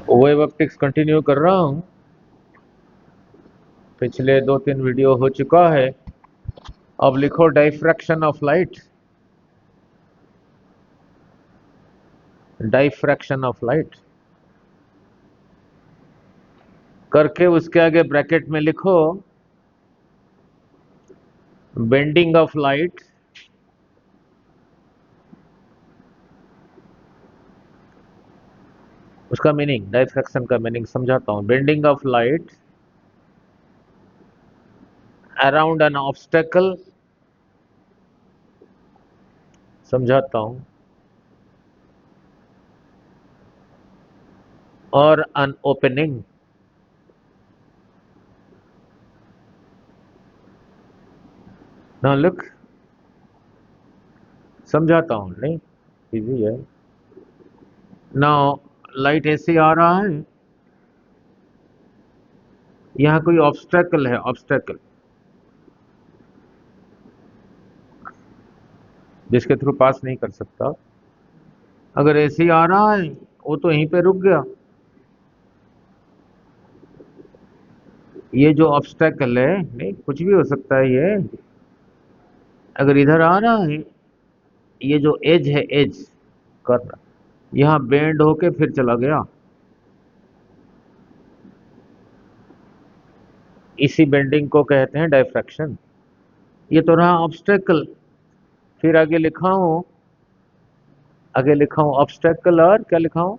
Web optics continue कर रहा हूँ। पिछले 2-3 वीडियो हो चुका है। अब लिखो diffraction of light. Diffraction of light करके उसके आगे ब्रैकेट में लिखो बेंडिंग ऑफ लाइट उसका मीनिंग, डाइफ्रैक्शन का मीनिंग समझाता हूं। Bending of light around an obstacle, समझाता हूं, और एन ओपनिंग। नाउ लुक, समझाता हूं, नहीं इजी है। नाउ लाइट ऐसे आ रहा है, यहां कोई ऑब्स्टेकल है, ऑब्स्टेकल जिसके थ्रू पास नहीं कर सकता। अगर ऐसे ही आ रहा है वो तो यहीं पे रुक गया। ये जो ऑब्स्टेकल है, नहीं कुछ भी हो सकता है ये, अगर इधर आ रहा है, ये जो एज है, एज कर यहां बेंड होके फिर चला गया। इसी बेंडिंग को कहते हैं डाइफ्रैक्शन। ये तो रहा ऑब्स्टेकल। फिर आगे लिखा हूं, आगे लिखा हूं ऑब्स्टेकल, और क्या लिखा हूं,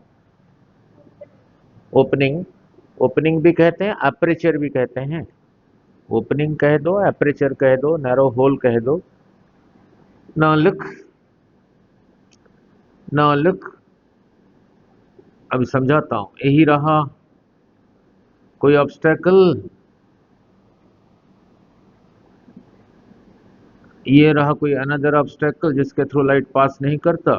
ओपनिंग। ओपनिंग भी कहते हैं, एपरेचर भी कहते हैं। ओपनिंग कह दो, एपरेचर कह दो, नैरो होल कह दो। नाउ लुक, नाउ लुक, अभी समझाता हूं। यही रहा कोई ऑब्स्टेकल, ये रहा कोई अनदर ऑब्स्टेकल जिसके थ्रू लाइट पास नहीं करता।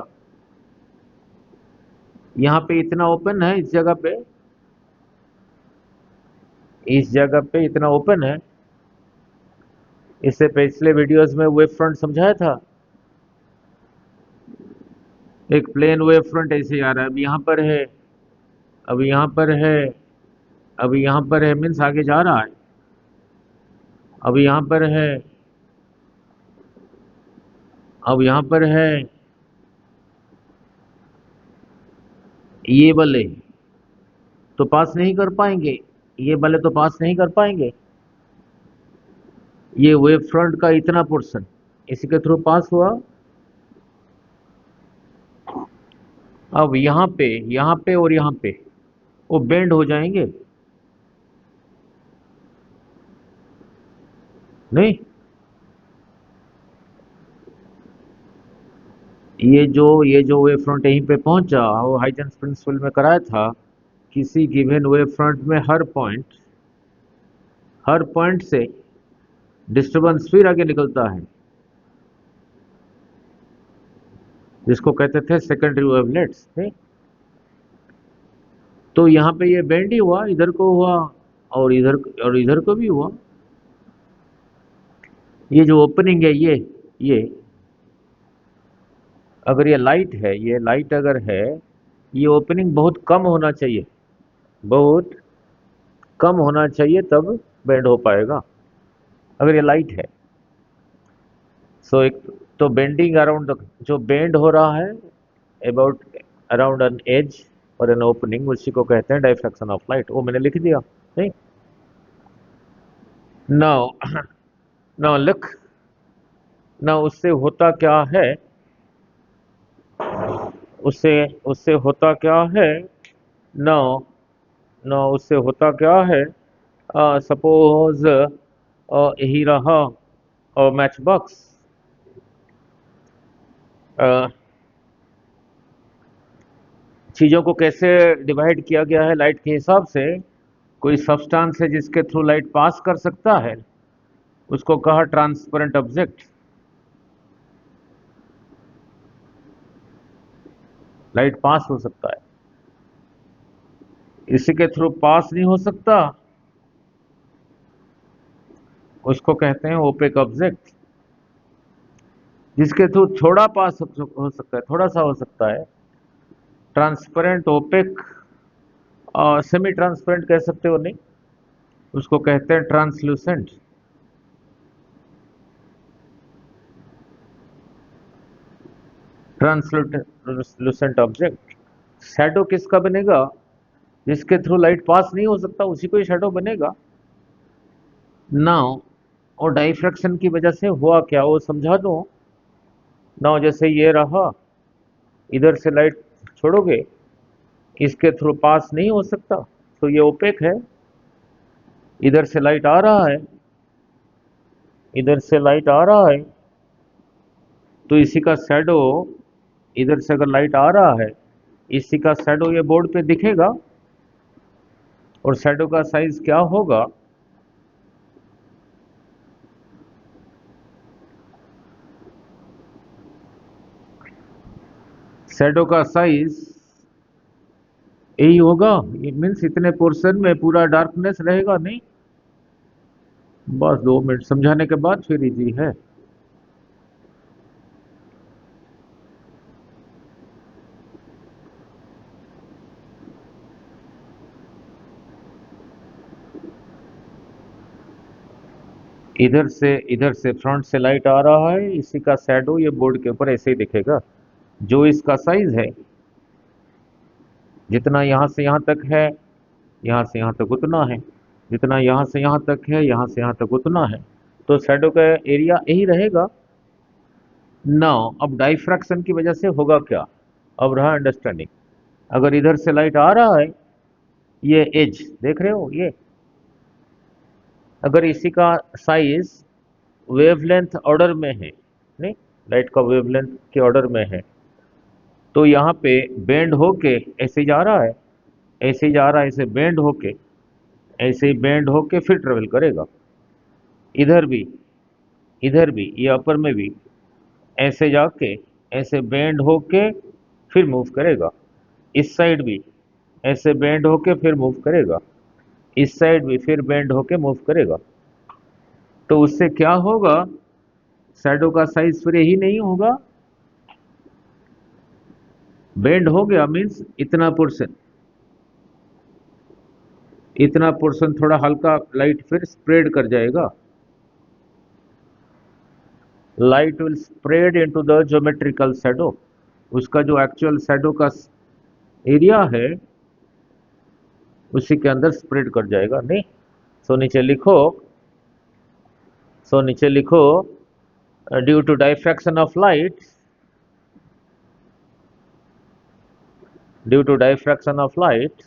यहां पे इतना ओपन है, इस जगह पे, इस जगह पे इतना ओपन है। इससे पिछले वीडियोस में वेव फ्रंट समझाया था। एक प्लेन वेव फ्रंट ऐसे आ रहा है, अब यहां पर है, अब यहां पर है, अब यहां पर है, मीन्स आगे जा रहा है। अब यहां पर है, अब यहां पर है। ये वाले तो पास नहीं कर पाएंगे, ये वाले तो पास नहीं कर पाएंगे। ये वेव फ्रंट का इतना पोर्शन इसी के थ्रू पास हुआ। अब यहां पे और यहां पे वो बेंड हो जाएंगे, नहीं। ये जो वेव फ्रंट यहीं पे पहुंचा, वो हाइजेंस प्रिंसिपल में कराया था। किसी गिवन वेव फ्रंट में हर पॉइंट से डिस्टरबेंस फिर आगे निकलता है, जिसको कहते थे सेकेंडरी वेवलेट्स। तो यहाँ पे ये बेंड ही हुआ, इधर को हुआ और इधर को भी हुआ। ये जो ओपनिंग है, ये अगर ये लाइट है, ये लाइट अगर है, ये ओपनिंग बहुत कम होना चाहिए, बहुत कम होना चाहिए, तब बेंड हो पाएगा अगर ये लाइट है। सो एक तो बेंडिंग अराउंड, जो बेंड हो रहा है अबाउट अराउंड एन एज और एन ओपनिंग, उसी को कहते हैं डाइफ्रैक्शन ऑफ लाइट। वो मैंने लिख दिया, नहीं। नाउ नाउ लुक, नाउ उससे होता क्या है, उससे उससे होता क्या है। नाउ नाउ उससे होता क्या है, सपोज यही रहा मैच बॉक्स। चीजों को कैसे डिवाइड किया गया है लाइट के हिसाब से। कोई सब्सटेंस है जिसके थ्रू लाइट पास कर सकता है, उसको कहा ट्रांसपेरेंट ऑब्जेक्ट। लाइट पास हो सकता है, इसी के थ्रू पास नहीं हो सकता, उसको कहते हैं ओपेक ऑब्जेक्ट। जिसके थ्रू थोड़ा पास हो सकता है, थोड़ा सा हो सकता है, ट्रांसपेरेंट ओपेक सेमी ट्रांसपेरेंट कह सकते हो, नहीं, उसको कहते हैं ट्रांसल्यूसेंट। Translucent object. शैडो किसका बनेगा? जिसके थ्रू लाइट पास नहीं हो सकता उसी को ही शैडो बनेगा। नाउ और डाइफ्रैक्शन की वजह से हुआ क्या वो समझा दूं। नाउ जैसे ये रहा, इधर से लाइट छोड़ोगे, इसके थ्रू पास नहीं हो सकता, तो ये ओपेक है। इधर से लाइट आ रहा है, इधर से लाइट आ रहा है, तो इसी का शैडो, इधर से अगर लाइट आ रहा है, इसी का शैडो ये बोर्ड पे दिखेगा। और शैडो का साइज क्या होगा? शैडो का साइज यही होगा। ये मीन्स इतने पोर्शन में पूरा डार्कनेस रहेगा, नहीं। बस 2 मिनट समझाने के बाद फिर इजी है। इधर से फ्रंट से लाइट आ रहा है, इसी का शैडो ये बोर्ड के ऊपर ऐसे ही दिखेगा। जो इसका साइज है, जितना यहां से यहां तक है, यहां से यहां तक उतना है, जितना यहां से यहां तक है, यहां से यहां तक उतना है, तो शैडो का एरिया यही रहेगा। नाउ अब डाइफ्रैक्शन की वजह से होगा क्या? अब रहा अंडरस्टैंडिंग। अगर इधर से लाइट आ रहा है, ये एज देख रहे हो, ये अगर इसी का साइज वेवलेंथ ऑर्डर में है, नहीं, लाइट का वेवलेंथ के ऑर्डर में है, तो यहाँ पे बेंड होके ऐसे ही जा रहा है, ऐसे ही जा रहा है, ऐसे बेंड होके, ऐसे ही बेंड होके फिर ट्रेवल करेगा। इधर भी, इधर भी, ये अपर में भी ऐसे जाके, ऐसे बेंड होके फिर मूव करेगा। इस साइड भी ऐसे बेंड होके फिर मूव करेगा, इस साइड भी फिर बेंड होके मूव करेगा। तो उससे क्या होगा? शैडो का साइज फिर यही नहीं होगा। बेंड हो गया मीन्स इतना पोर्शन, इतना पोर्शन थोड़ा हल्का लाइट फिर स्प्रेड कर जाएगा। Light will spread into the geometrical shadow. उसका जो एक्चुअल शैडो का एरिया है उसी के अंदर स्प्रेड कर जाएगा, नहीं। सो नीचे लिखो, सो नीचे लिखो, due to diffraction of light, due to diffraction of light,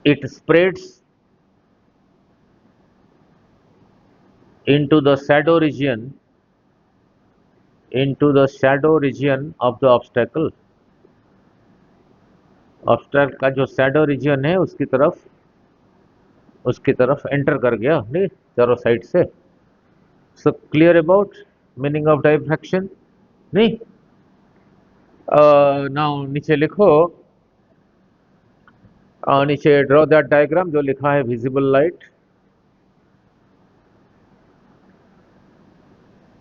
it spreads into the shadow region, into the shadow region of the obstacle। Obstacle का जो शैडो रीजन है उसकी तरफ एंटर कर गया, नहीं, चारों साइड से। So clear about meaning of diffraction, नहीं। नाउ नीचे लिखो, नीचे ड्रॉ दैट डायग्राम जो लिखा है visible light,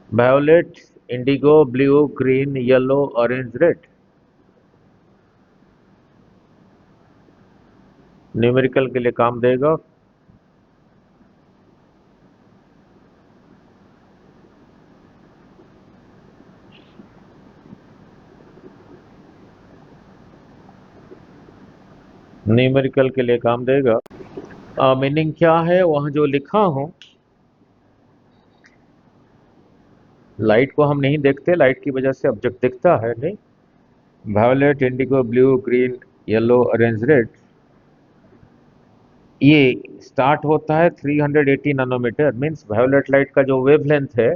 violet, Indigo, blue, green, yellow, orange, red. Numerical के लिए काम देगा। न्यूमेरिकल के लिए काम देगा। मीनिंग क्या है वहां जो लिखा हूं, लाइट को हम नहीं देखते, लाइट की वजह से ऑब्जेक्ट दिखता है, नहीं। Violet, Indigo, blue, green, yellow, orange, red, ये स्टार्ट होता है 380 नैनोमीटर। मींस वायोलेट लाइट का जो वेवलेंथ है,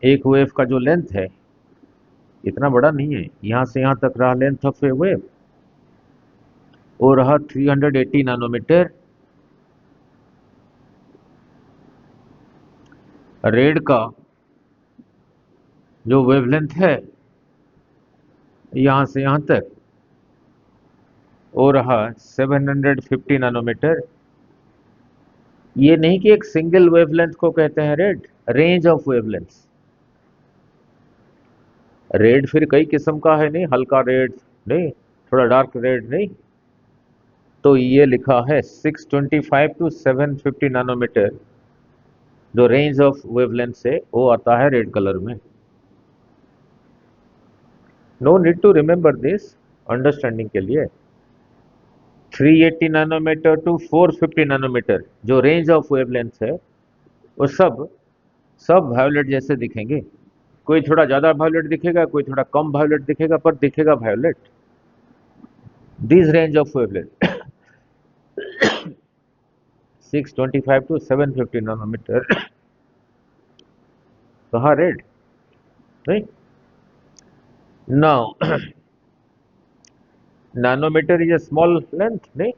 एक वेव का जो लेंथ है, इतना बड़ा नहीं है, यहां से यहां तक रहा लेंथ ऑफ ए वेव, वो रहा 380 नैनोमीटर। रेड का जो वेवलेंथ है यहां से यहां तक, वो रहा 750 नैनोमीटर। ये नहीं कि एक सिंगल वेवलेंथ को कहते हैं red, range of wavelength. Red फिर कई किस्म का है, नहीं, हल्का रेड, नहीं, थोड़ा डार्क रेड नहीं। तो ये लिखा है 625 टू 750 नैनोमीटर, जो रेंज ऑफ वेवलेंथ से वो आता है रेड कलर में। No need to remember this, understanding के लिए। 380 नैनोमीटर टू 450 नैनोमीटर जो रेंज ऑफ वेवलेंथ है, वो सब सब वायोलेट जैसे दिखेंगे। कोई थोड़ा ज्यादा वायोलेट दिखेगा, कोई थोड़ा कम वायोलेट दिखेगा, पर दिखेगा violet. This range of wavelength 625 to 750 nanometre कहा रेड नहीं। Now nanometre is a small length नहीं।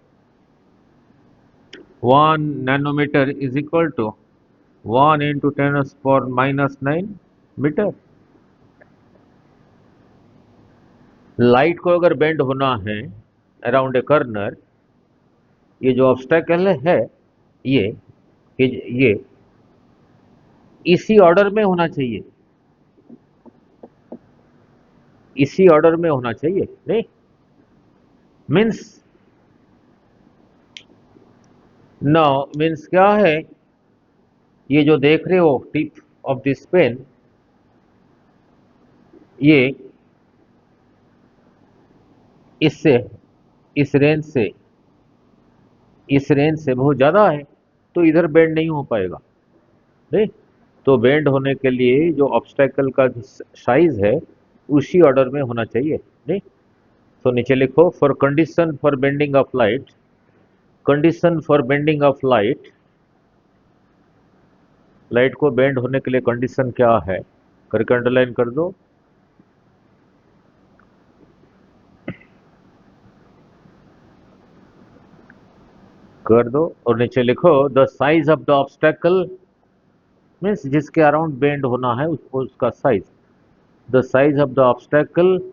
1 nanometre is equal to 1 × 10⁻⁹ metre. Light को अगर बेंड होना है अराउंड ए कर्नर, ये जो ऑब्स्टेकल है ये ये इसी ऑर्डर में होना चाहिए, इसी ऑर्डर में होना चाहिए नहीं। मीन्स नो, मीन्स क्या है, ये जो देख रहे हो टिप ऑफ दिस पेन, ये इससे इस रेंज से इस रेंज से बहुत ज्यादा है, तो इधर बेंड नहीं हो पाएगा नहीं। तो बेंड होने के लिए जो ऑब्स्टेकल का साइज है उसी ऑर्डर में होना चाहिए नहीं। तो नीचे लिखो, for condition for bending of light, condition for bending of light, light को बेंड होने के लिए कंडीशन क्या है, करके अंडरलाइन कर दो। कर दो और नीचे लिखो, the size of the obstacle, means जिसके अराउंड बेंड होना है उसको उसका size, the size of the obstacle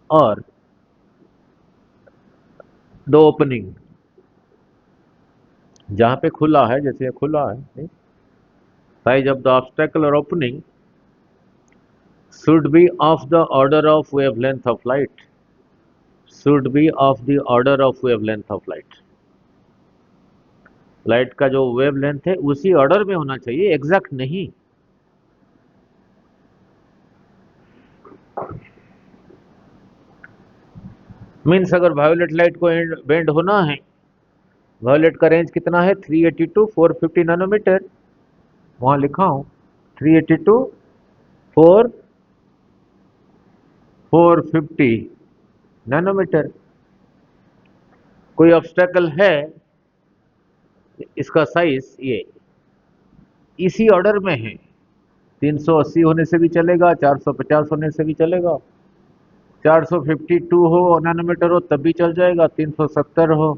और द ओपनिंग, जहां पे खुला है, जैसे खुला है, साइज ऑफ द ऑब्स्टेकल और opening should be of the order of wavelength of light, should be of the order of wavelength of light। Light का जो वेवलेंथ है उसी ऑर्डर में होना चाहिए, एग्जैक्ट नहीं। मीन्स अगर वायोलेट लाइट को बेंड होना है, वायोलेट का रेंज कितना है, 380 टू 450 नैनोमीटर, वहां लिखा हूं 380 टू 450 नैनोमीटर। कोई ऑब्स्टेकल है, इसका साइज ये इसी ऑर्डर में है, 380 होने से भी चलेगा, 450 होने से भी चलेगा, 452 हो नैनोमीटर हो तब भी चल जाएगा, 370 हो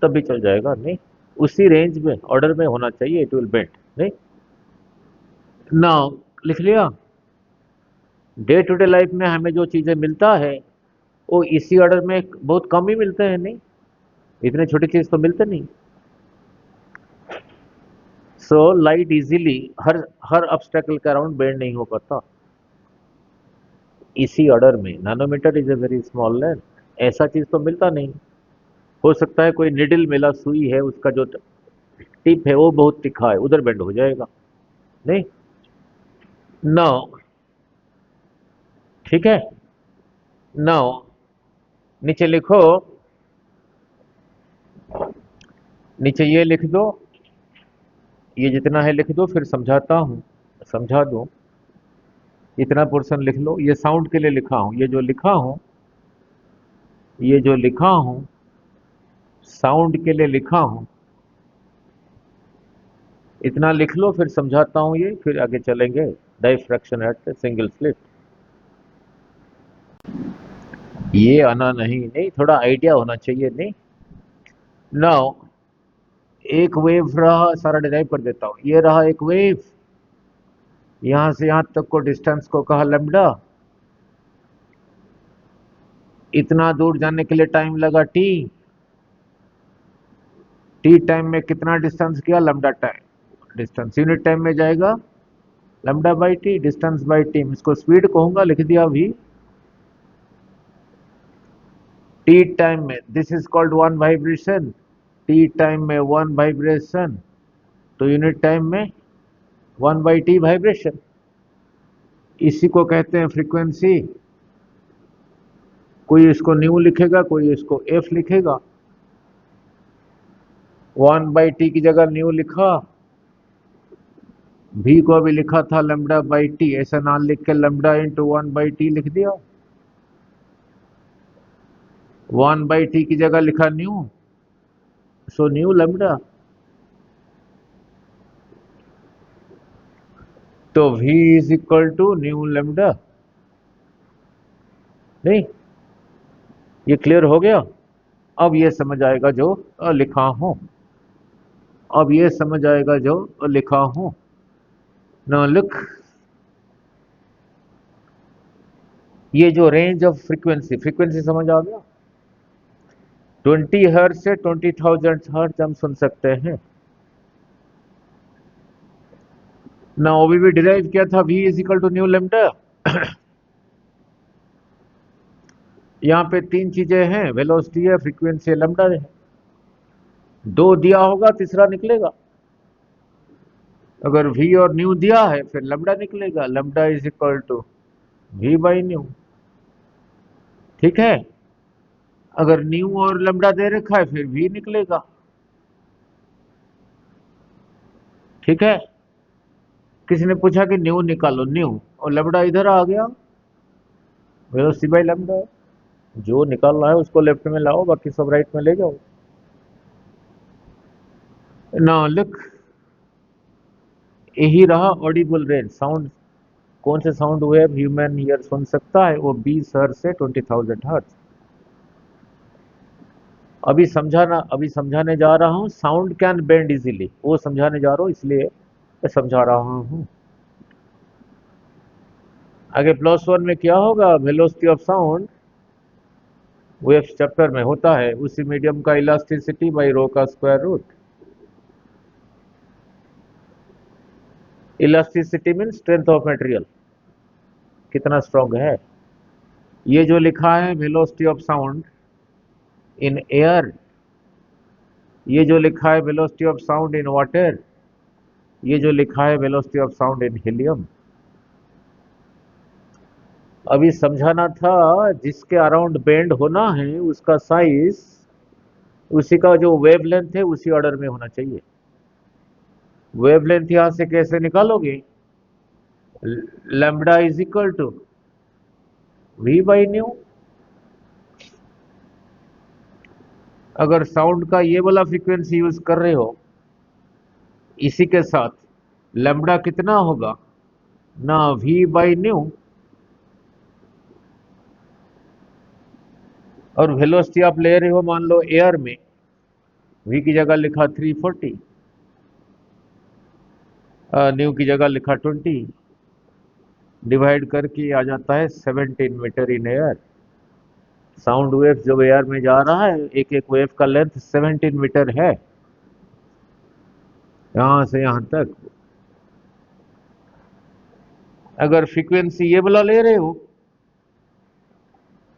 तब भी चल जाएगा नहीं। उसी रेंज में ऑर्डर में होना चाहिए, इट विल बेंड नहीं। नाउ लिख लिया, डे टू डे लाइफ में हमें जो चीजें मिलता है वो इसी ऑर्डर में बहुत कम ही मिलते हैं नहीं, इतने छोटी चीज तो मिलते नहीं। सो लाइट इजीली हर हर ऑब्स्टेकल के अराउंड बेंड नहीं हो पाता, इसी ऑर्डर में। Nanometre is a very small length, ऐसा चीज तो मिलता नहीं। हो सकता है कोई निडल मिला, सुई है, उसका जो टिप है वो बहुत तिखा है, उधर बेंड हो जाएगा नहीं। नौ, ठीक है। नौ नीचे लिखो, नीचे ये लिख दो, ये जितना है लिख दो, फिर समझाता हूं, समझा दो। इतना पोर्शन लिख लो, ये साउंड के लिए लिखा हूं, ये जो लिखा हूं, ये जो लिखा हूं साउंड के लिए लिखा हूं, इतना लिख लो, फिर समझाता हूं ये, फिर आगे चलेंगे। डाइफ्रैक्शन एट सिंगल स्लिट, ये आना नहीं, नहीं थोड़ा आइडिया होना चाहिए नहीं। नाउ एक वेव रहा, सारा डिराइव कर देता हूं, ये रहा एक वेव, यहां से यहां तक को डिस्टेंस को कहा लैम्डा, इतना दूर जाने के लिए टाइम लगा टी, टी टाइम में कितना डिस्टेंस किया, lambda time, distance unit time में जाएगा lambda by T, distance by T, इसको स्पीड कहूंगा, लिख दिया भी। टी टाइम में this is called one vibration, T time में वन वाइब्रेशन, तो यूनिट टाइम में वन बाई टी वाइब्रेशन। इसी को कहते हैं फ्रीक्वेंसी। कोई इसको न्यू लिखेगा, कोई इसको एफ लिखेगा। वन बाई टी की जगह न्यू लिखा, भी को अभी लिखा था लैम्ब्डा बाई टी, ऐसा ना लिख के lambda into one by T लिख दिया। वन बाई टी की जगह लिखा न्यू, सो न्यू लैम्ब्डा। तो v is equal to nu lambda. नहीं, ये क्लियर हो गया? अब ये समझ आएगा जो लिखा हूं, अब ये समझ आएगा जो लिखा हूं। नाउ लुक, ये जो रेंज ऑफ फ्रीक्वेंसी, फ्रीक्वेंसी समझ आ गया? 20 हर्ट्ज से 20,000 हर्ट्ज हम सुन सकते हैं। ना अभी भी डिराइव किया था v is equal to nu lambda. यहाँ पे तीन चीजें हैं, वेलोसिटी है, फ्रीक्वेंसी है, लेमडा है। दो दिया होगा, तीसरा निकलेगा। अगर v और न्यू दिया है फिर लेमडा निकलेगा, lambda is equal to v by nu. ठीक है, अगर न्यू और लेमडा दे रखा है फिर v निकलेगा। ठीक है, किसी ने पूछा कि न्यू निकालो, न्यू और लेमडा इधर आ गया, वेलोसिटी बाई लेमडा। जो निकालना है उसको लेफ्ट में लाओ, बाकी सब राइट में ले जाओ। नाउ लुक, यही रहा ऑडिबल रेंज। साउंड, कौन से साउंड वेव ह्यूमन ईयर सुन सकता है? वो 20 हर्ट्ज से 20,000 हर्ट्ज। अभी समझाने जा रहा हूं साउंड कैन बेंड इजीली, वो समझाने जा रहा हूं, इसलिए मैं समझा रहा हूं। आगे +1 में क्या होगा? Velocity of sound waves chapter में होता है, उसी मीडियम का इलास्टिसिटी बाई रो का square root. Elasticity mean strength of material, कितना स्ट्रांग है। ये जो लिखा है velocity of sound in air, ये जो लिखा है velocity of sound in water, ये जो लिखा है velocity of sound in helium. अभी समझाना था जिसके अराउंड बेंड होना है उसका साइज, उसी का जो वेवलेंथ है उसी ऑर्डर में होना चाहिए। वेवलेंथ यहां से कैसे निकालोगे? Lambda is equal to v by nu. अगर साउंड का ये वाला फ्रीक्वेंसी यूज कर रहे हो, इसी के साथ लैम्ब्डा कितना होगा ना, v बाई न्यू, और वेलोसिटी आप ले रहे हो मान लो एयर में, v की जगह लिखा 340, न्यू की जगह लिखा 20, डिवाइड करके आ जाता है 17 metre in air. Sound wave जो एयर में जा रहा है, एक एक वेव का लेंथ 17 मीटर है, यहां से यहां तक। अगर फ्रीक्वेंसी ये वाला ले रहे हो,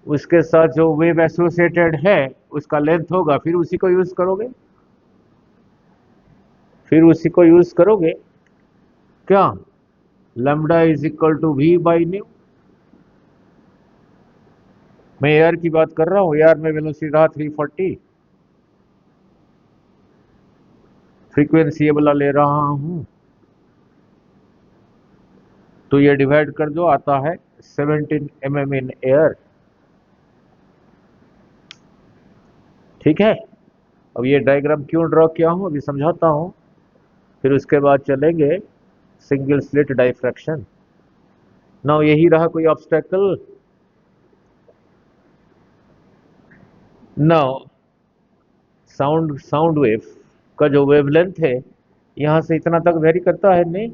उसके साथ जो वेव एसोसिएटेड है उसका लेंथ होगा, फिर उसी को यूज करोगे, फिर उसी को यूज करोगे। क्या? Lambda is equal to v by nu. मैं एयर की बात कर रहा हूं, एयर में वेलोसिटी रहा 340, फ्रीक्वेंसी ये वाला ले रहा हूं, तो ये डिवाइड कर दो, आता है 17 mm इन एयर। ठीक है, अब ये डायग्राम क्यों ड्रॉ किया हूं अभी समझाता हूं, फिर उसके बाद चलेंगे सिंगल स्लिट डाइफ्रैक्शन। नाउ यही रहा कोई ऑब्स्टेकल? नाउ साउंड वेव का जो वेवलेंथ है यहां से इतना तक वेरी करता है नहीं,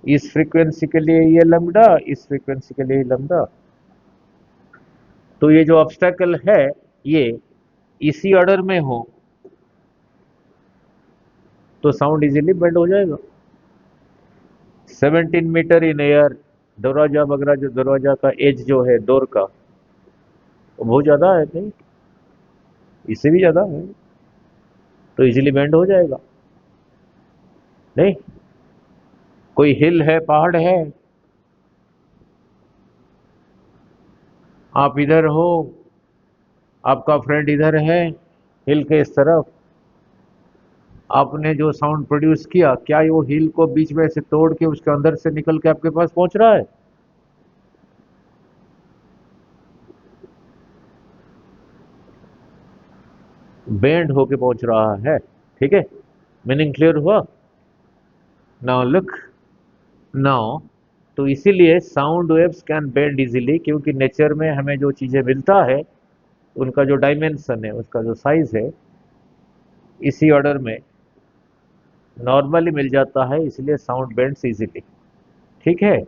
इस फ्रीक्वेंसी के लिए ये लैम्ब्डा, इस फ्रीक्वेंसी के लिए लैम्ब्डा। तो ये जो ऑब्स्टेकल है ये इसी ऑर्डर में हो तो साउंड इजीली बेंड हो जाएगा। 17 मीटर इन एयर, दरवाजा वगैरह, जो दरवाजा का एज जो है डोर का, बहुत ज़्यादा है, नहीं इससे भी ज़्यादा है, तो इजीली बेंड हो जाएगा। नहीं, कोई हिल है, पहाड़ है, आप इधर हो, आपका फ्रेंड इधर है, हिल के इस तरफ, आपने जो साउंड प्रोड्यूस किया, क्या वो हिल को बीच में से तोड़ के उसके अंदर से निकल के आपके पास पहुंच रहा है? बेंड होके पहुंच रहा है। ठीक है, मीनिंग क्लियर हुआ? नाउ लुक, नाउ, तो इसीलिए sound waves can bend easily, क्योंकि नेचर में हमें जो चीजें मिलता है उनका जो डायमेंशन है, उसका जो साइज है, इसी ऑर्डर में नॉर्मली मिल जाता है, इसलिए साउंड बेंड्स इजीली। ठीक है,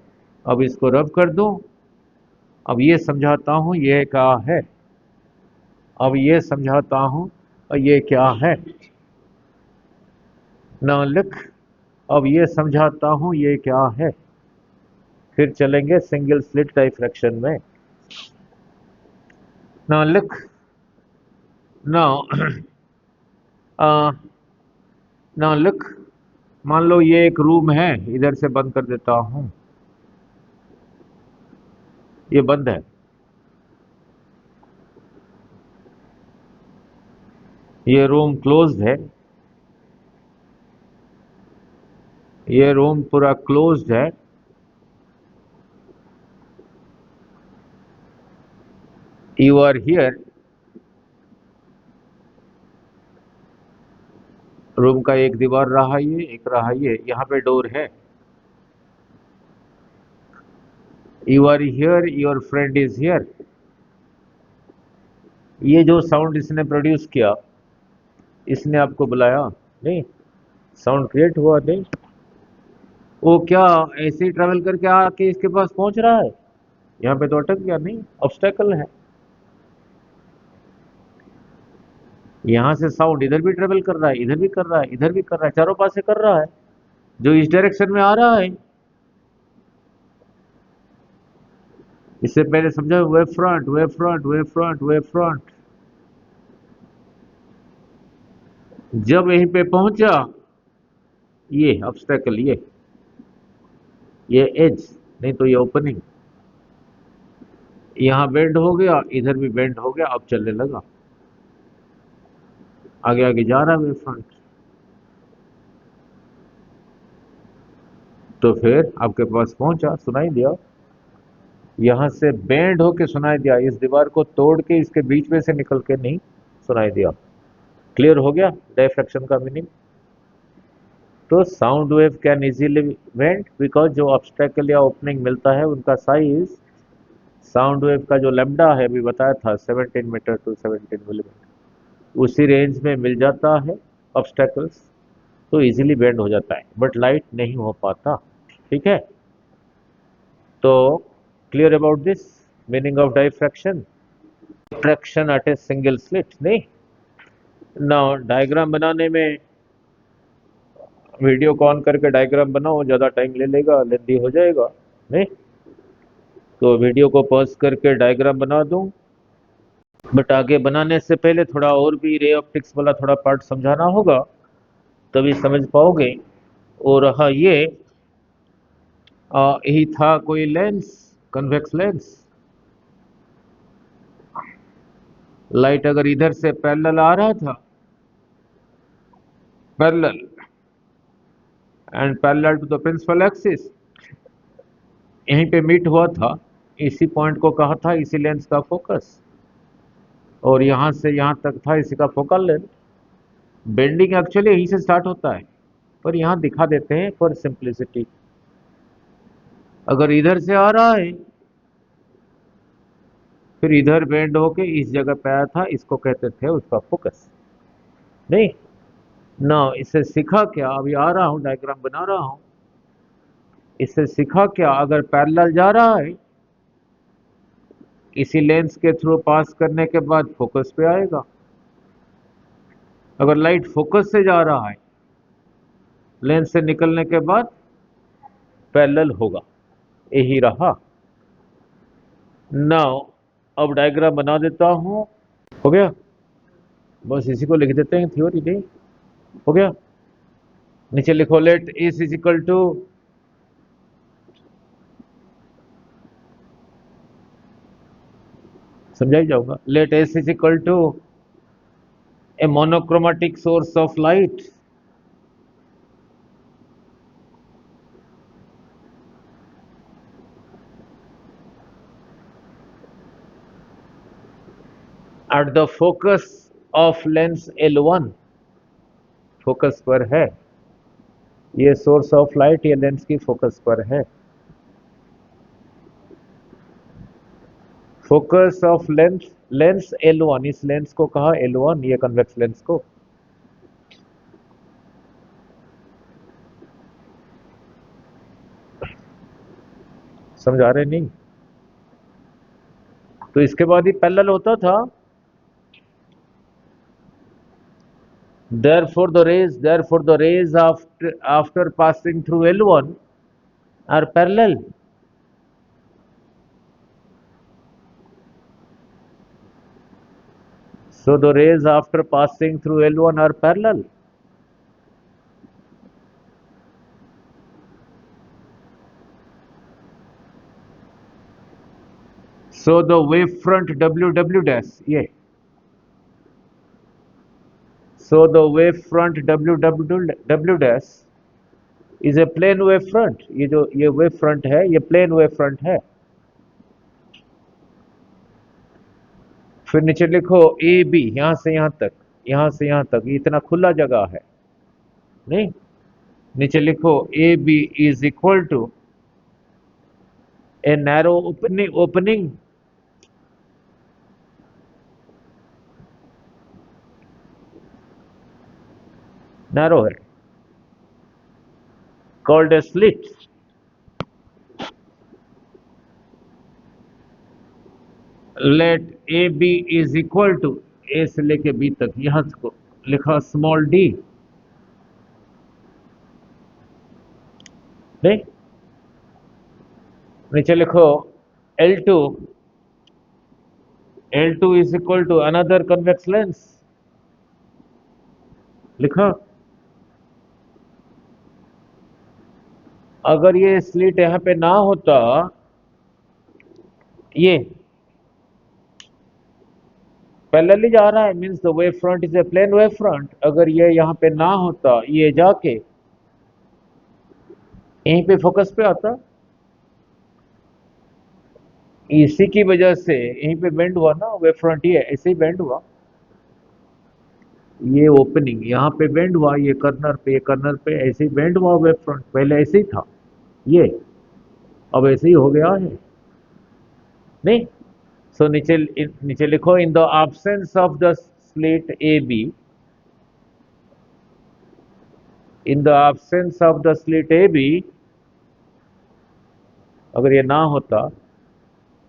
अब इसको रब कर दूं, अब ये समझाता हूं ये क्या है, अब ये समझाता हूं और ये क्या है। नाउ लुक, अब ये समझाता हूं ये क्या है, फिर चलेंगे सिंगल स्लिट डाइफ्रैक्शन में। Now look, now now look, मान लो ये एक रूम है, इधर से बंद कर देता हूं, ये बंद है, ये रूम क्लोज्ड है, ये रूम पूरा क्लोज्ड है। यू आर हियर, रूम का एक दीवार रहा, ये एक रहा, ये यहाँ पे डोर है। You are here, your friend is here. ये जो साउंड इसने प्रोड्यूस किया, इसने आपको बुलाया, नहीं, साउंड क्रिएट हुआ, नहीं, वो क्या ऐसे ही ट्रेवल करके आके इसके पास पहुंच रहा है? यहाँ पे तो अटक गया, नहीं, ऑब्स्टेकल है। यहाँ से साउंड इधर भी ट्रेवल कर रहा है, इधर भी कर रहा है, इधर भी कर रहा है, चारों पासे कर रहा है, जो इस डायरेक्शन में आ रहा है। इससे पहले समझा, wave front, wave front, wave front, wave front. जब यहीं पे पहुंचा, ये ऑब्स्टेकल, ये एज, नहीं तो ये ओपनिंग, यहाँ बेंड हो गया, इधर भी बेंड हो गया, अब चलने लगा, आगे आगे जा रहा है वेव फ्रंट। तो फिर आपके पास पहुंचा, सुनाई दिया, यहां से बेंड होके सुनाई दिया, इस दीवार को तोड़ के इसके बीच में से निकल के नहीं सुनाई दिया। क्लियर हो गया डायफ्रैक्शन का मीनिंग? तो sound wave can easily bend because जो ऑब्स्टेकल या ओपनिंग मिलता है उनका साइज, साउंड वेव का जो लैम्डा है, अभी बताया था 17 मीटर टू 17 मिलीमीटर, उसी रेंज में मिल जाता है ऑब्स्टेकल्स, तो इजीली बेंड हो जाता है, बट लाइट नहीं हो पाता। ठीक है, तो clear about this meaning of diffraction, diffraction at a single slit, नहीं। ना डायग्राम बनाने में, वीडियो को ऑन करके डायग्राम बनाओ, ज़्यादा टाइम ले लेगा, लेंदी हो जाएगा, नहीं, तो वीडियो को पॉज करके डायग्राम बना दूं, बट आगे बनाने से पहले थोड़ा और भी रे ऑप्टिक्स वाला थोड़ा पार्ट समझाना होगा, तभी समझ पाओगे। और हाँ, ये यही था कोई लेंस, कन्वेक्स लेंस, लाइट अगर इधर से पैरेलल आ रहा था, parallel and parallel to the principal axis, यहीं पे मीट हुआ था, इसी पॉइंट को कहा था इसी लेंस का फोकस, और यहां से यहां तक था इसी का फोकल लेंथ। बेंडिंग एक्चुअली यहीं से स्टार्ट होता है, पर यहां दिखा देते हैं फॉर सिंप्लिसिटी। अगर इधर से आ रहा है, फिर इधर बेंड होके इस जगह पे आया था, इसको कहते थे उसका फोकस, नहीं ना। इससे सीखा क्या, अभी आ रहा हूं डायग्राम बना रहा हूं, इससे सीखा क्या, अगर पैरेलल जा रहा है, इसी लेंस के थ्रू पास करने के बाद फोकस पे आएगा। अगर लाइट फोकस से जा रहा है, लेंस से निकलने के बाद पैरेलल होगा, यही रहा। नाउ अब डायग्राम बना देता हूं। हो गया, बस इसी को लिख देते हैं थ्योरी में। हो गया, नीचे लिखो let S is equal to, समझा ही जाऊंगा, let S is equal to a monochromatic source of light at the focus of lens L1। Focus पर है, ये सोर्स ऑफ लाइट ये लेंस की फोकस पर है। फोकस ऑफ लेंस L1, इस लेंस को कहा L1, ये कन्वेक्स लेंस को। समझा रहे नहीं? तो इसके बाद ही पैरेलल होता था। therefore the rays after passing through L1 are parallel। So the rays after passing through L1 are parallel। So the wavefront W dash, ये, so the wavefront W dash is a plane wavefront। ये जो ये wavefront है ये plane wavefront है। फिर नीचे लिखो ए बी, यहां से यहां तक, यहां से यहां तक, ये इतना खुला जगह है नहीं। नीचे लिखो A B is equal to a narrow opening narrow है, called a slit. Let A B is equal to, A से लेके बी तक, यहां को लिखा स्मॉल डी नहीं। नीचे लिखो L2, L2 is equal to another convex lens, लिखा। अगर ये स्लिट यहां पे ना होता, ये पैरेलल ही जा रहा है, means the wave front is a plane wave front. अगर ये यहां पे ना होता, ये जाके यहीं पे फोकस पे आता, इसी की वजह से यहीं पे बेंड हुआ ना वेव फ्रंट, ये ऐसे ही बेंड हुआ। ये ओपनिंग यहाँ पे बेंड हुआ, ये कर्नर पे, ये कर्नर पे ऐसे ही बेंड हुआ वेव फ्रंट, पहले ऐसे ही था ये, अब ऐसे ही हो गया है नहीं। सो नीचे नीचे लिखो in the absence of the slit A B, in the absence of the slit A B, अगर ये ना होता,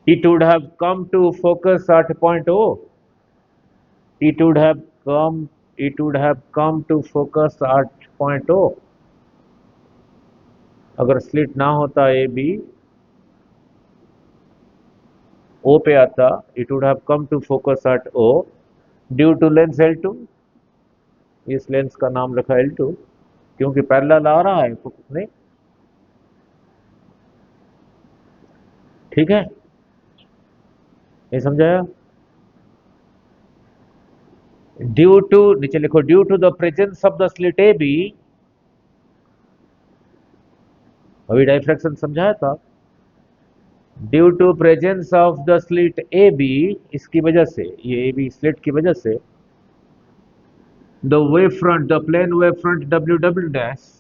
it would have come to focus at point O। it would have come to focus at point O। अगर slit ना होता A B, ओ पे आता, it would have come to focus at O due to lens L2। इस lens का नाम रखा L2 क्योंकि पैरेलल आ रहा है फोकस नहीं। ठीक है, नहीं समझाया? ड्यू टू, नीचे लिखो due to the presence of the slit A B, अभी डाइफ्रैक्शन समझाया था। Due to presence of the slit A B, इसकी वजह से, ये ए बी स्लिट की वजह से, the wave front, the plane wave front W dash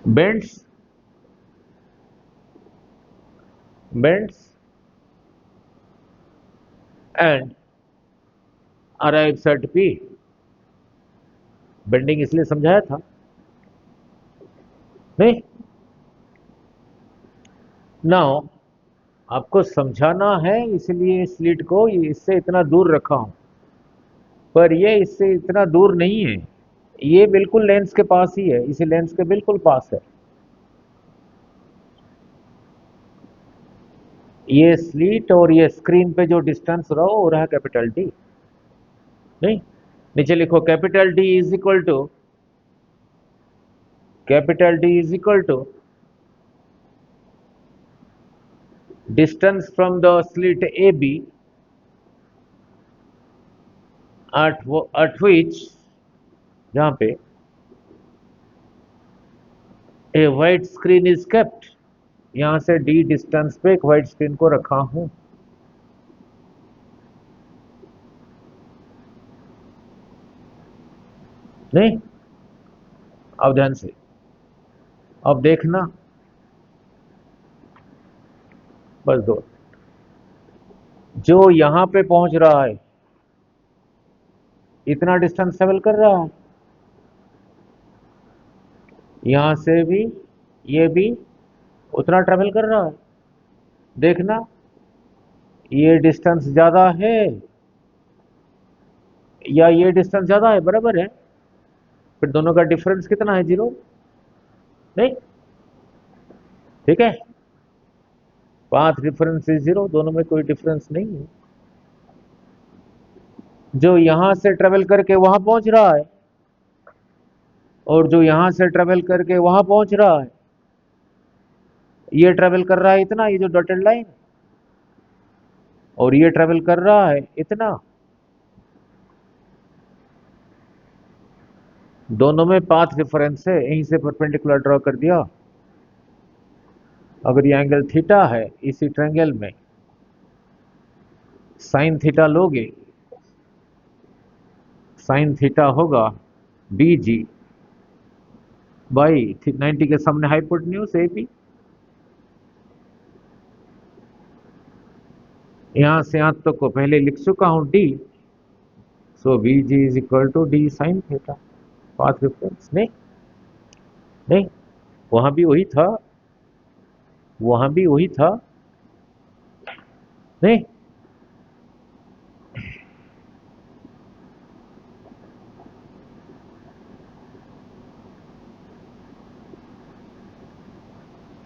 bends and arrives at P। Bending इसलिए समझाया था नहीं। नाउ आपको समझाना है, इसलिए स्लिट को इससे इतना दूर रखा हूं, पर ये इससे इतना दूर नहीं है, ये बिल्कुल लेंस के पास ही है, इसी लेंस के बिल्कुल पास है। ये स्लीट और ये स्क्रीन पे जो डिस्टेंस रहा हो रहा है कैपिटल डी। नहीं, नीचे लिखो capital D is equal to, capital D is equal to distance from the slit A B at which, जहां पे a white screen is kept, यहां से डी डिस्टेंस पे एक वाइट स्क्रीन को रखा हूं। नहीं, अब ध्यान से अब देखना, बस दो, जो यहां पे पहुंच रहा है इतना डिस्टेंस ट्रेवल कर रहा है, यहां से भी ये भी उतना ट्रेवल कर रहा है। देखना, ये डिस्टेंस ज्यादा है या ये डिस्टेंस ज्यादा है, बराबर है, फिर दोनों का डिफरेंस कितना है, 0। नहीं, ठीक है, पाथ डिफरेंस इज 0, दोनों में कोई डिफरेंस नहीं है। जो यहां से ट्रेवल करके वहां पहुंच रहा है और जो यहां से ट्रेवल करके वहां पहुंच रहा है, ये ट्रेवल कर रहा है इतना, ये जो डॉटेड लाइन, और ये ट्रेवल कर रहा है इतना। दोनों में पाथ डिफरेंस है, यहीं से परपेंडिकुलर ड्रॉ कर दिया। अगर ये एंगल थीटा है, इसी ट्रायंगल में साइन थीटा लोगे, साइन थीटा होगा बी जी बाई 90 के सामने हाइपोटेन्यूज ए बी, यहां से यहां तक को पहले लिख चुका हूं D, so B G is equal to D sine theta. Path difference नहीं, नहीं, वहां भी वही था, वहां भी वही था। नहीं,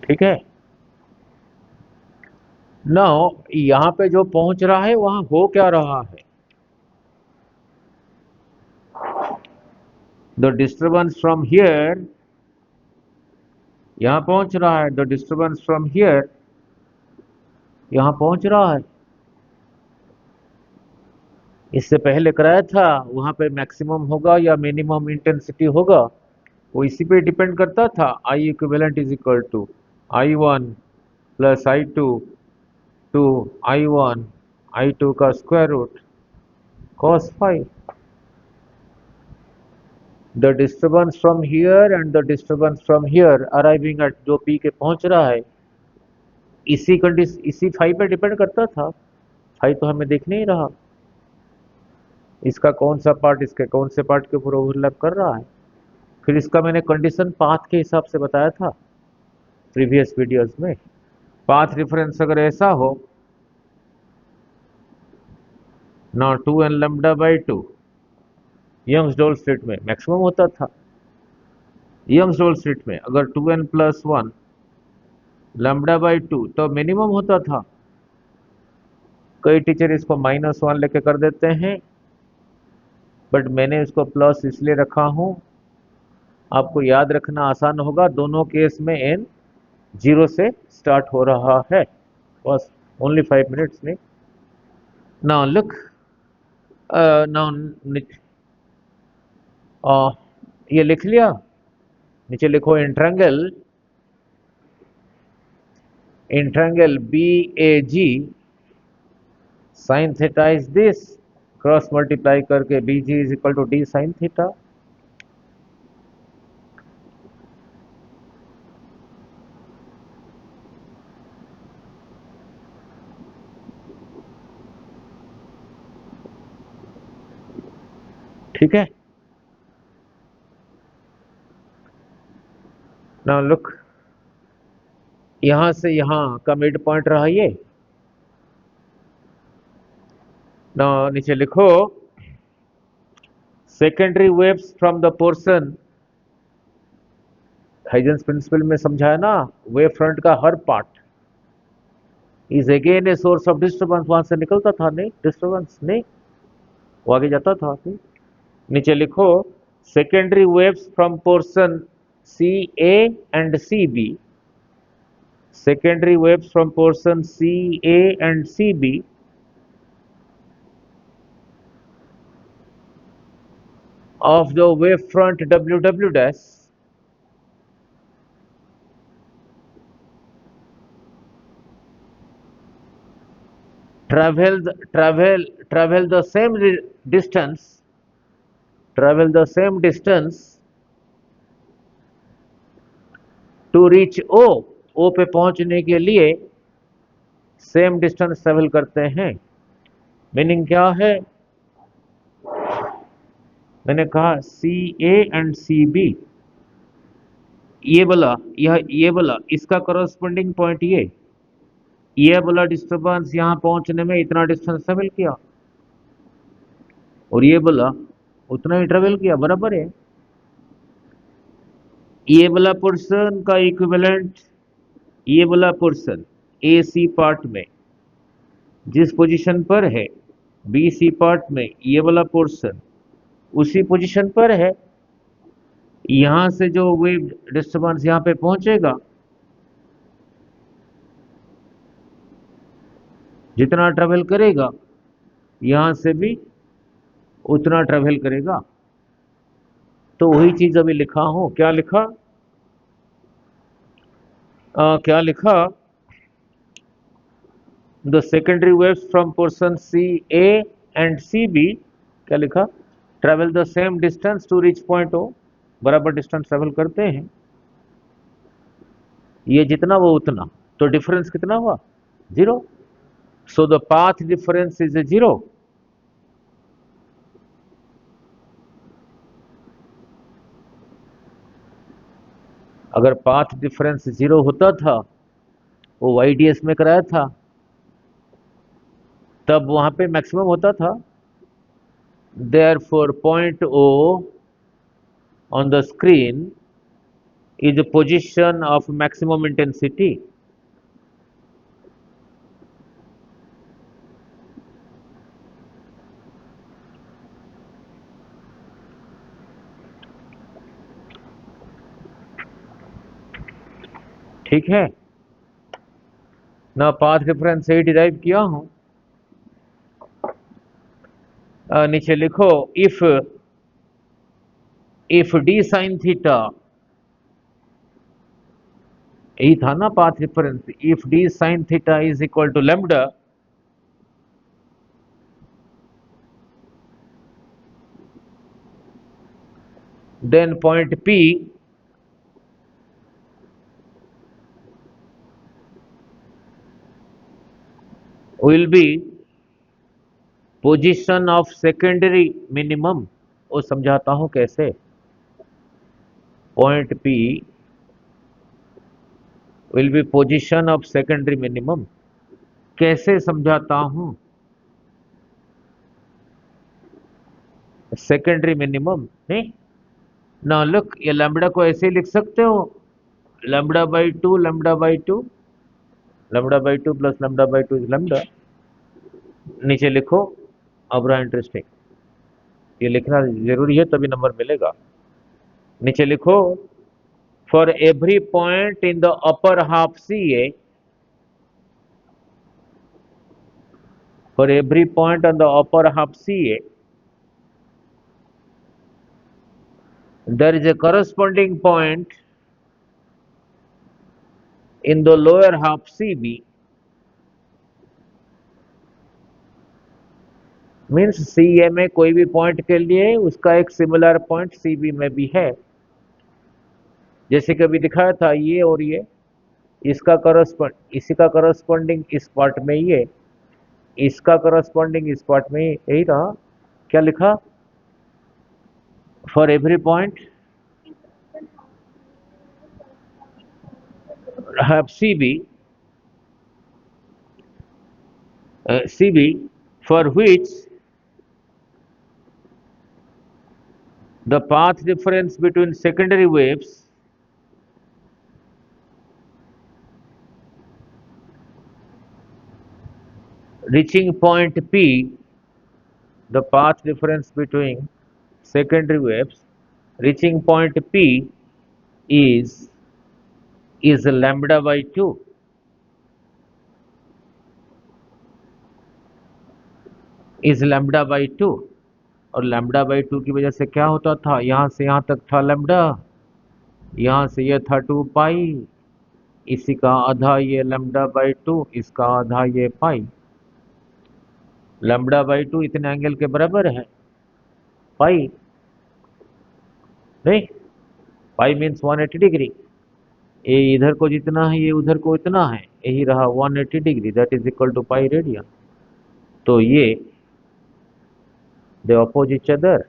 ठीक है, नाउ यहां पे जो पहुंच रहा है वहां हो क्या रहा है, द डिस्टर्बेंस फ्रॉम हियर, यहां पहुंच रहा है, द डिस्टर्बेंस फ्रॉम हियर यहां पहुंच रहा है। इससे पहले कराया था वहां पे मैक्सिमम होगा या मिनिमम इंटेंसिटी होगा, वो इसी पे डिपेंड करता था। I equivalent is equal to I1 plus I2 two I1 I2 का square root cos five. The disturbance from here and the disturbance from here arriving at, जो पी के पहुंच रहा है, इसी कंडीशन इसी फाइव पे डिपेंड करता था। फाइव तो हमें दिख नहीं रहा, इसका कौन सा पार्ट इसके कौन से पार्ट के ऊपर ओवरलैप कर रहा है। फिर इसका मैंने कंडीशन पाथ के हिसाब से बताया था प्रीवियस वीडियोस में। पाथ डिफरेंस अगर ऐसा हो ना, 2n लैम्ब्डा बाई 2 यंग्स डोल स्लिट में मैक्सिमम होता था। यंग्स डोल स्लिट में अगर 2n प्लस 1 लैम्ब्डा बाई 2 तो मिनिमम होता था। कई टीचर इसको -1 लेके कर देते हैं, बट मैंने इसको प्लस इसलिए रखा हूं, आपको याद रखना आसान होगा। दोनों केस में n 0 से स्टार्ट हो रहा है, बस ओनली 5 मिनट्स नहीं। नाउ लुक, नाउ ये लिख लिया, नीचे लिखो in triangle, in triangle B A G sine theta is this, cross multiply करके B G is equal to D sine theta. ठीक है, नाउ लुक, यहां से यहां का मिड पॉइंट रहा ये। नाउ नीचे लिखो secondary waves from the portion, Huygens principle में समझाया ना, वेव फ्रंट का हर part is again a source of disturbance, वहां से निकलता था नहीं डिस्टर्बेंस, नहीं वो आगे जाता था नहीं। नीचे लिखो secondary waves from portion C A and C B, secondary waves from portion CA and CB of the wavefront WW dash travel the same distance, travel the same distance to reach O, O पे पहुंचने के लिए same distance travel करते हैं। Meaning क्या है, मैंने कहा सी ए एंड सी बी, ये बोला ये बोला इसका करस्पॉन्डिंग पॉइंट ये बोला डिस्टर्बेंस यहां पहुंचने में इतना डिस्टेंस ट्रेवल किया, और ये बोला उतना ही ट्रेवल किया, बराबर है। ये वाला पोर्शन का इक्विवेलेंट, ये वाला पोर्शन ए सी पार्ट में जिस पोजीशन पर है, बी सी पार्ट में ये वाला पोर्शन उसी पोजीशन पर है। यहां से जो वेव डिस्टर्बेंस यहां पे पहुंचेगा, जितना ट्रेवल करेगा यहां से भी उतना ट्रेवल करेगा। तो वही चीज अभी लिखा हूं, क्या लिखा, क्या लिखा, the secondary waves from portion C A and C B, क्या लिखा, travel the same distance to reach point O, बराबर डिस्टेंस ट्रेवल करते हैं, ये जितना वो उतना, तो डिफरेंस कितना हुआ, zero. So the path difference is a zero. अगर पाथ डिफरेंस जीरो होता था, वो वाईडीएस में कराया था, तब वहां पे मैक्सिमम होता था। Therefore point O on the screen is the position of maximum intensity। ठीक है ना, पाथ डिफरेंस से ही डिराइव किया हूं। नीचे लिखो इफ डी साइन थीटा, यही था ना path difference, if D sine theta is equal to lambda, then point P will be position of secondary minimum। वो समझाता हूं कैसे, point P will be position of secondary minimum, कैसे समझाता हूं, सेकेंडरी मिनिमम नहीं ना, लुक ये लैम्बडा को ऐसे ही लिख सकते हो, lambda by two, lambda by two, lambda by two plus lambda by two is lambda. नीचे लिखो, अब रहा इंटरेस्टिंग, ये लिखना जरूरी है तभी नंबर मिलेगा। नीचे लिखो for every point in the upper half C A, for every point on the upper half C A there is a corresponding point in the lower half CB, means C A में कोई भी point के लिए उसका एक similar point C B में भी है। जैसे कि अभी दिखाया था ये और ये, इसका करस्पॉन्ड इसी का करस्पॉन्डिंग इस पार्ट में ये, इसका करस्पॉन्डिंग इस पार्ट में यही रहा। क्या लिखा, for every point have C B for which The path difference between secondary waves reaching point P, the path difference between secondary waves reaching point P is lambda by 2, is lambda by 2। और lambda by 2 की वजह से क्या होता था, यहां से यहां तक था लैम्बडा, यहां से ये था 2 पाई, इसी का आधा ये लैम्बडा बाई 2, इसका आधा ये पाई। लैम्बडा बाई 2 इतने एंगल के बराबर है, पाई नहीं, पाई मीन्स 180 डिग्री। ये इधर को जितना है ये उधर को इतना है, यही रहा 180 degree, that is equal to pi radian. तो ये they oppose each other,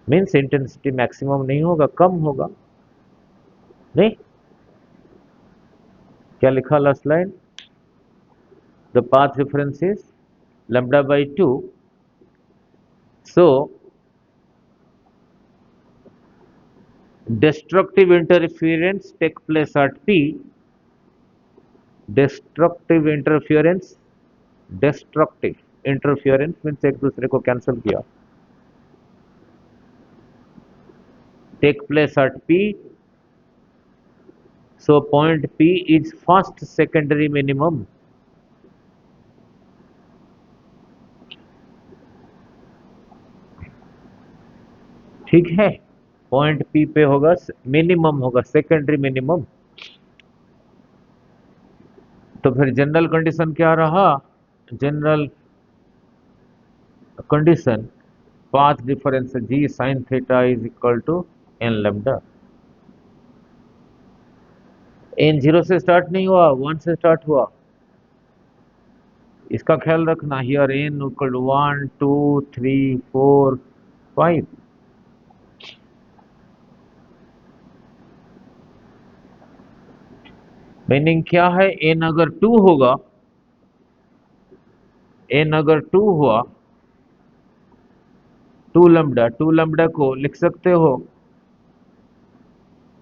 means intensity maximum नहीं होगा, कम होगा। नहीं, क्या लिखा last line, the path difference is lambda by 2, so destructive interference take place at P, destructive interference, destructive interference means एक दूसरे को कैंसिल किया, take place at P, so point P is first secondary minimum। ठीक है, point P पे होगा minimum, होगा secondary minimum. तो फिर जनरल कंडीशन क्या रहा, general condition path difference G sine theta is equal to N lambda. N 0 से स्टार्ट नहीं हुआ, 1 से स्टार्ट हुआ, इसका ख्याल रखना। Here N equal to 1 2 3 4 5। Meaning क्या है, एन अगर 2 होगा, एन अगर 2 हुआ, 2 लैम्डा, 2 लैम्डा को लिख सकते हो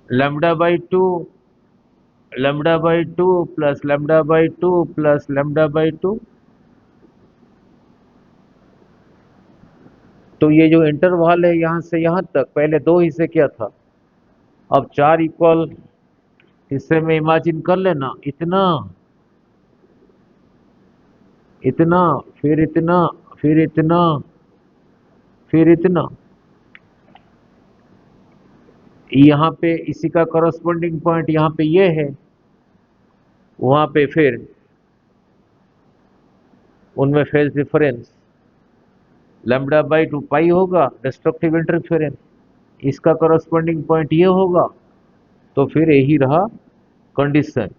lambda by 2, lambda by 2 plus lambda by 2 plus lambda by 2। तो ये जो इंटरवल है यहां से यहां तक, पहले 2 हिस्से क्या था, अब 4 इक्वल हिस्से में इमेजिन कर लेना, इतना इतना, फिर इतना, फिर इतना, फिर इतना। यहाँ पे इसी का करस्पॉन्डिंग पॉइंट यहाँ पे ये है, वहां पे फिर उनमें phase difference lambda by 2 pi होगा, डिस्ट्रक्टिव इंटरफेरेंस, इसका करस्पॉन्डिंग पॉइंट ये होगा। तो फिर यही रहा condition,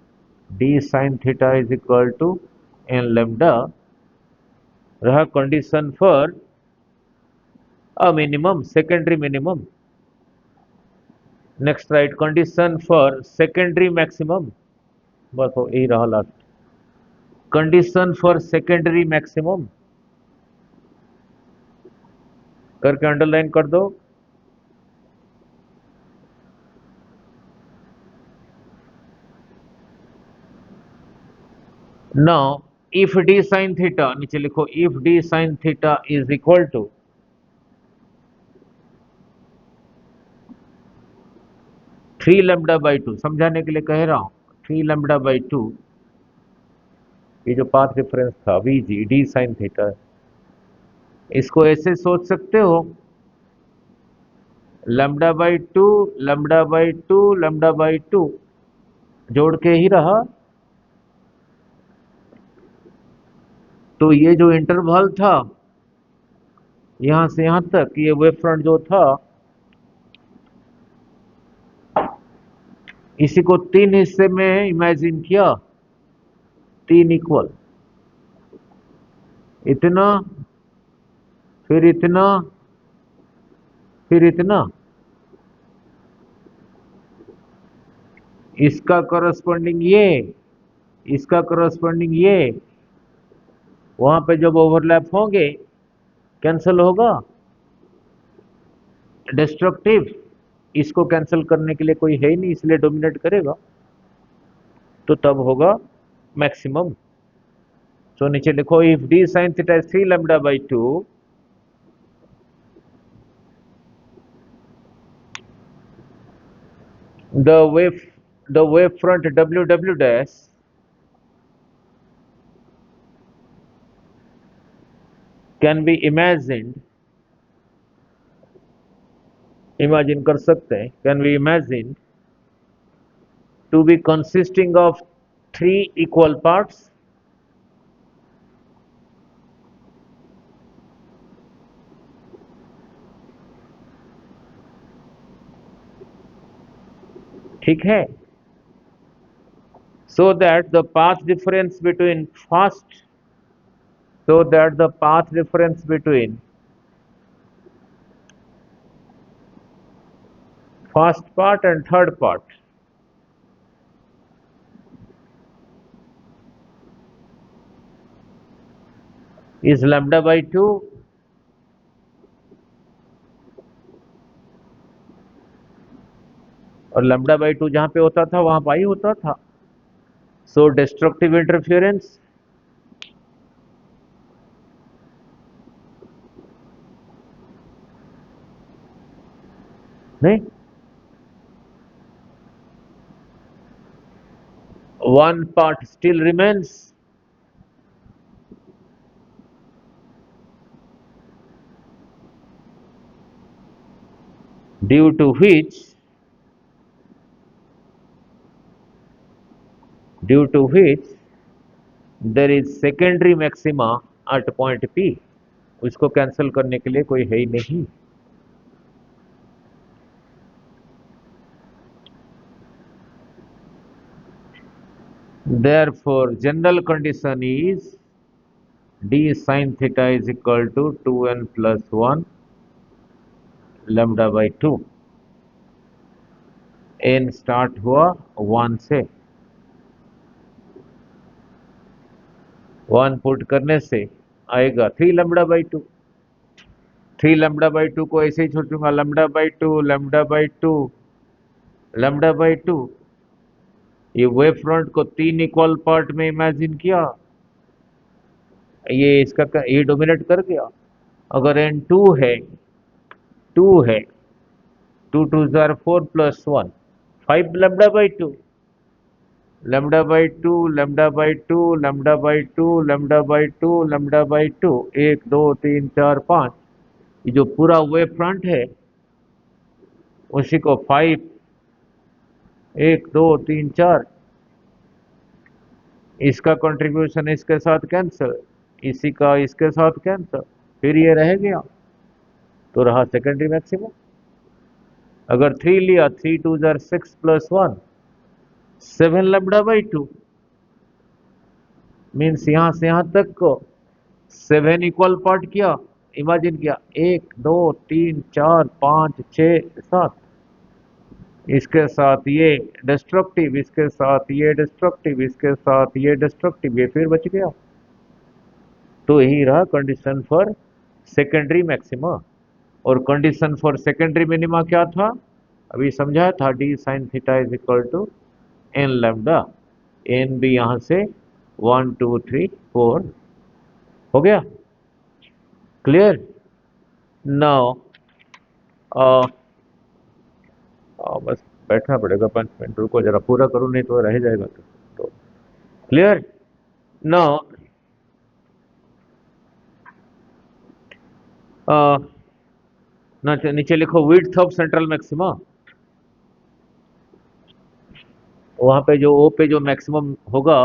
D sine theta is equal to N lambda, रहा condition for a minimum, secondary minimum. Next right condition for secondary maximum, बस हो यही रहा last condition for secondary maximum, करके अंडरलाइन कर दो। Now if D sine theta, नीचे लिखो if D sine theta is equal to 3 lambda by 2, समझाने के लिए कह रहा हूं, 3 लैम्डा बाई 2, ये जो पाथ डिफरेंस था we G D sine theta, इसको ऐसे सोच सकते हो lambda by 2, lambda by 2, lambda by 2 जोड़ के ही रहा। तो ये जो इंटरवल था यहां से यहां तक, ये वेव फ्रंट जो था, इसी को 3 हिस्से में इमेजिन किया, 3 इक्वल, इतना, फिर इतना, फिर इतना, इसका करस्पॉन्डिंग ये, इसका करस्पॉन्डिंग ये, वहां पे जब ओवरलैप होंगे कैंसिल होगा, डिस्ट्रक्टिव, इसको कैंसिल करने के लिए कोई है ही नहीं, इसलिए डोमिनेट करेगा, तो तब होगा मैक्सिमम। तो नीचे लिखो if D sine theta is 3 lambda by 2, the wave front w dash can be imagined, imagine कर सकते हैं, can be imagine to be consisting of 3 equal parts, ठीक है, so that the path difference between so that the path difference between first part and third part is lambda by 2, और lambda by 2 जहां पे होता था वहां पाई होता था, सो डिस्ट्रक्टिव इंटरफेरेंस नहीं, one part still remains due to which there is secondary maxima at point P, उसको कैंसिल करने के लिए कोई है ही नहीं। Therefore general condition is d sin theta is equal to 2n plus 1 lambda by 2, n start हुआ 1 से, 1 put करने से आएगा 3 लैम्बडा बाई 2, 3 लैम्बडा बाई 2 को ऐसे ही छोड़ूंगा, lambda by 2 lambda by 2 lambda by 2, ये वेव फ्रंट को 3 इक्वल पार्ट में इमेजिन किया, ये इसका ये डोमिनेट कर गया। अगर n 2 है, 2 2 jar 4 plus 1 5 lambda by 2 lambda by 2 lambda by 2 lambda by 2 lambda by 2 lambda by 2 1 2 3 4 5, ये जो पूरा वेव फ्रंट है उसी को 5 1 2 3 4, इसका कंट्रीब्यूशन इसके साथ कैंसिल, इसी का इसके साथ कैंसिल, फिर ये रह गया, तो रहा सेकेंडरी मैक्सिमम। अगर 3 लिया, 3 2 jar 6 plus 1 7 lambda by 2, means यहां से यहां तक को 7 इक्वल पार्ट किया, इमेजिन किया 1 2 3 4 5 6 7, इसके साथ ये डिस्ट्रक्टिव, इसके साथ ये डिस्ट्रक्टिव, इसके साथ ये डिस्ट्रक्टिव, ये फिर बच गया। तो यही रहा कंडीशन फॉर सेकेंडरी मैक्सिमा। और कंडीशन फॉर सेकेंडरी मिनिमा क्या था, अभी समझाया था, D sine theta is equal to N lambda, N भी यहां से 1 2 3 4 हो गया, क्लियर। नाउ बस बैठना पड़ेगा 5 मिनट, रुको जरा पूरा करूँ नहीं तो रह जाएगा। तो क्लियर। नाउ नीचे लिखो विड्थ ऑफ सेंट्रल मैक्सिमा, वहां पे जो ओ पे जो मैक्सिमम होगा,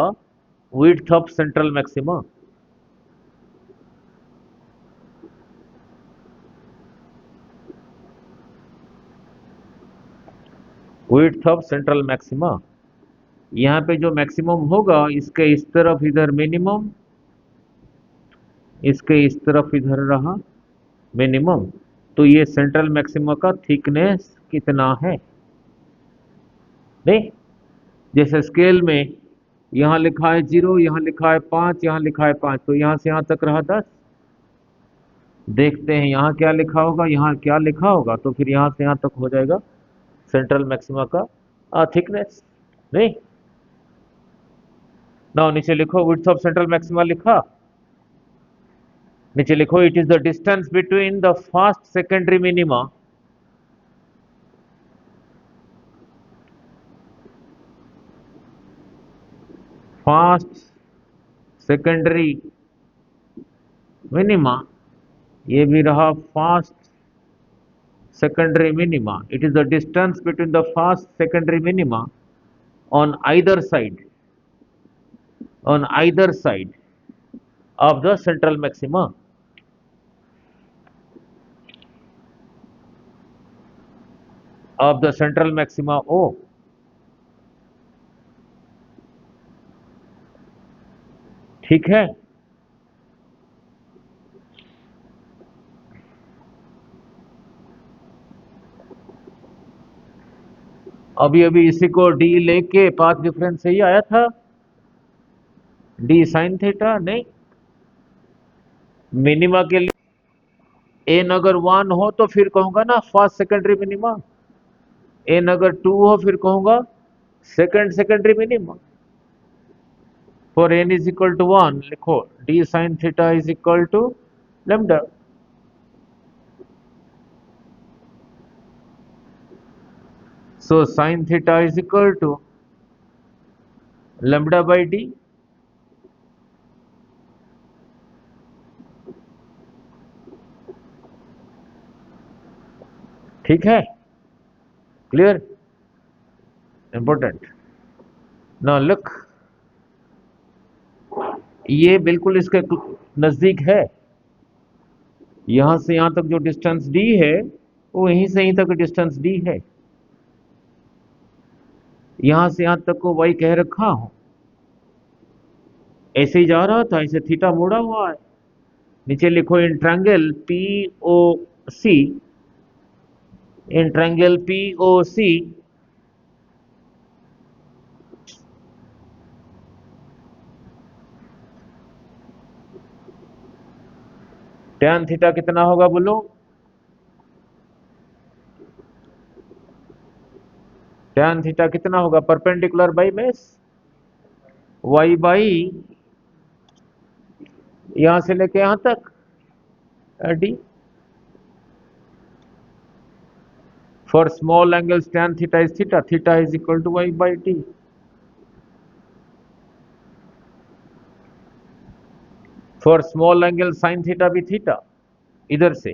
width of central maxima, width of central maxima, यहाँ पे जो मैक्सिमम होगा इसके इस तरफ इधर मिनिमम, इसके इस तरफ इधर रहा मिनिमम, तो ये सेंट्रल मैक्सिमा का थिकनेस कितना है, नहीं जैसे स्केल में यहां लिखा है 0, यहां लिखा है 5, यहां लिखा है 5, तो यहां से यहां तक रहा 10, देखते हैं यहाँ क्या लिखा होगा, यहाँ क्या लिखा होगा, तो फिर यहाँ से यहाँ तक हो जाएगा सेंट्रल मैक्सिमा का थिकनेस। नहीं, ना नीचे लिखो विड्थ ऑफ सेंट्रल मैक्सिमा लिखा, नीचे लिखो it is the distance between the first secondary minima fast secondary minima, ये भी रहा fast secondary minima. It is the distance between the first secondary minima on either side, on either side of the central maxima, of the central maxima O. ठीक है, अभी अभी इसी को D लेके पाथ डिफरेंस से ही आया था, डी साइन थीटा। नहीं, मिनिमा के लिए एन अगर 1 हो तो फिर कहूंगा ना फर्स्ट सेकेंडरी मिनिमा, एन अगर 2 हो फिर कहूंगा second secondary minima. For N is equal to 1 लिखो D sine theta is equal to lambda. So sin theta is equal to lambda by d। ठीक है, क्लियर, इंपॉर्टेंट। ना लुक, ये बिल्कुल इसके नजदीक है, यहां से यहां तक जो डिस्टेंस d है वो यहीं से यहीं तक डिस्टेंस d है, यहां से यहां तक को y कह रखा हूं, ऐसे ही जा रहा था, ऐसे थीटा मोड़ा हुआ है। नीचे लिखो in triangle P O C, in triangle P O C tan theta कितना होगा बोलो, tan थीटा कितना होगा, perpendicular by base y by यहां से लेके यहां तक D. For small angles tan theta is theta, theta is equal to y by T. For small angle sin theta भी थीटा, इधर से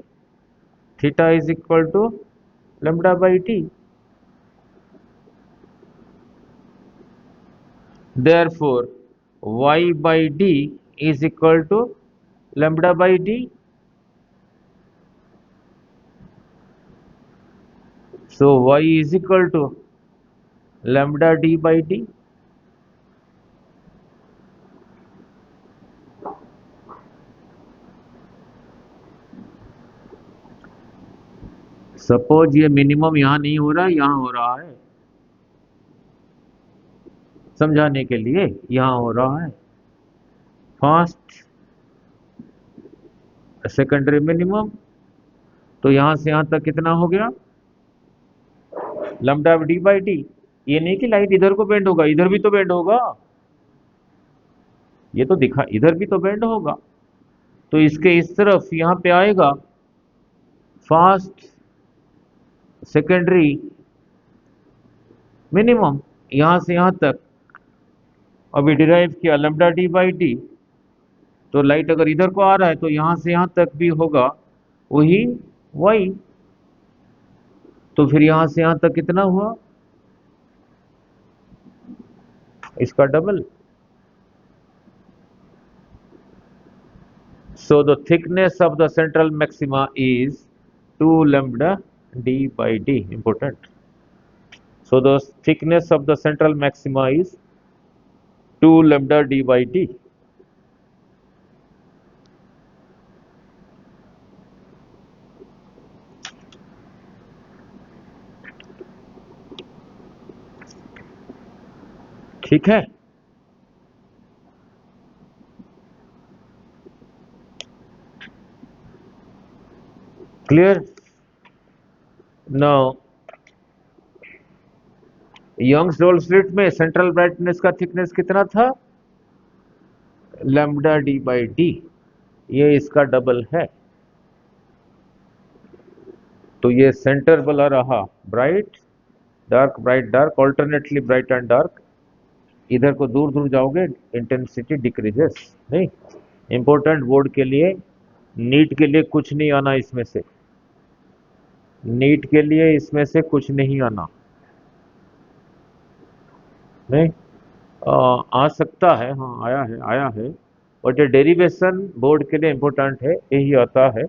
theta is equal to lambda by T. Therefore, y by d is equal to lambda by d. So y is equal to lambda d by d. Suppose ये minimum यहां नहीं हो रहा, यहां हो रहा है, समझाने के लिए यहां हो रहा है फर्स्ट सेकेंडरी मिनिमम, तो यहां से यहां तक कितना हो गया लैम्डा डी बाई डी। ये नहीं कि लाइट इधर को बेंड होगा, इधर भी तो बेंड होगा, ये तो दिखा इधर भी तो बेंड होगा, तो इसके इस तरफ यहां पे आएगा फास्ट सेकेंडरी मिनिमम, यहां से यहां तक अभी डिराइव किया लैम्डा डी बाई डी, तो लाइट अगर इधर को आ रहा है तो यहां से यहां तक भी होगा वही y, तो फिर यहां से यहां तक कितना हुआ इसका double. So the thickness of the central maxima is 2 lambda d by d, important। So the thickness of the central maxima is 2 lambda d by d। ठीक है, clear? Now Young's double slit में central brightness का thickness कितना था? Lambda D by D, ये इसका double है। तो ये सेंटर वाला रहा bright bright dark, alternately bright and dark. इधर को दूर दूर जाओगे इंटेंसिटी डिक्रीजेस। नहीं, इंपॉर्टेंट बोर्ड के लिए, नीट के लिए कुछ नहीं आना इसमें से, नीट के लिए इसमें से कुछ नहीं आना। नहीं, आ सकता है, हाँ आया है, आया है, बट ये डेरिवेशन बोर्ड के लिए इंपॉर्टेंट है, यही आता है।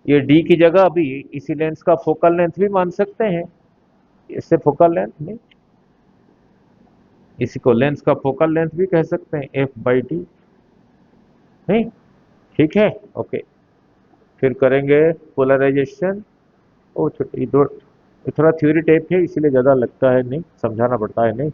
ये डी की जगह अभी इसी लेंस का फोकल लेंथ भी मान सकते हैं, इससे फोकल लेंथ नहीं, इसी को लेंस का फोकल लेंथ भी कह सकते हैं, एफ बाई डी। नहीं, ठीक है, ओके। फिर करेंगे पोलराइजेशन। ओ छोटी दो, ये थोड़ा थ्योरी टाइप है इसीलिए ज़्यादा लगता है, नहीं समझाना पड़ता है, नहीं